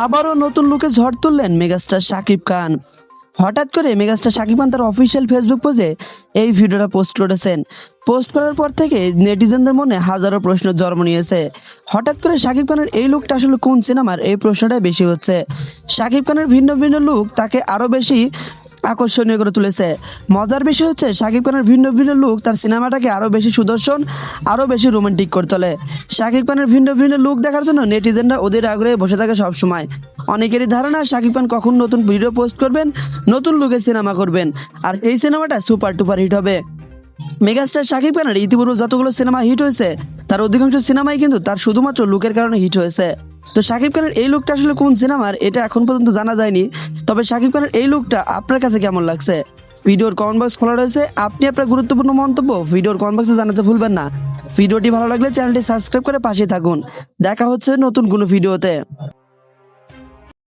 আবারও নতুন লুকে ঝড় তুললেন মেগাস্টার শাকিব খান। হঠাৎ করে মেগাস্টার শাকিব খান তার অফিসিয়াল ফেসবুক পেজে এই ভিডিওটা পোস্ট করেছেন। পোস্ট করার পর থেকে নেটিজেনদের মনে হাজারো প্রশ্ন জন্ম নিয়েছে। হঠাৎ করে শাকিব খানের এই লুকটা আসলে কোন সিনেমার, এই প্রশ্নটাই বেশি হচ্ছে। শাকিব খানের ভিন্ন ভিন্ন লুক তাকে আরও বেশি আকর্ষণীয় করে তুলেছে। মজার বিষয় হচ্ছে শাকিব খানের ভিন্ন ভিন্ন লুক তার সিনেমাটাকে আরও বেশি সুদর্শন, আরও বেশি রোমান্টিক করে তোলে। শাকিব খানের ভিন্ন ভিন্ন লুক দেখার জন্য নেটিজেনরা ওদের আগ্রহে বসে থাকে সবসময়। অনেকেরই ধারণা শাকিব খান কখন নতুন ভিডিও পোস্ট করবেন, নতুন লুকে সিনেমা করবেন, আর এই সিনেমাটা সুপার টুপার হিট হবে। মেগাস্টার শাকিব খানের ইতিপূর্বে যতগুলো সিনেমা হিট হয়েছে তার অধিকাংশ সিনেমাই কিন্তু তার শুধুমাত্র লুকের কারণে হিট হয়েছে। তো শাকিব খানের এই লুকটা আসলে কোন সিনেমার এটা এখন পর্যন্ত জানা যায়নি। তবে শাকিব খানের এই লুকটা আপনার কাছে কেমন লাগছে? ভিডিওর কমেন্ট বক্স খোলা রয়েছে, আপনি আপনার গুরুত্বপূর্ণ মন্তব্য ভিডিওর কমেন্ট বক্সে জানাতে ভুলবেন না। ভিডিওটি ভালো লাগলে চ্যানেলটি সাবস্ক্রাইব করে পাশে থাকুন। দেখা হচ্ছে নতুন কোনো ভিডিওতে।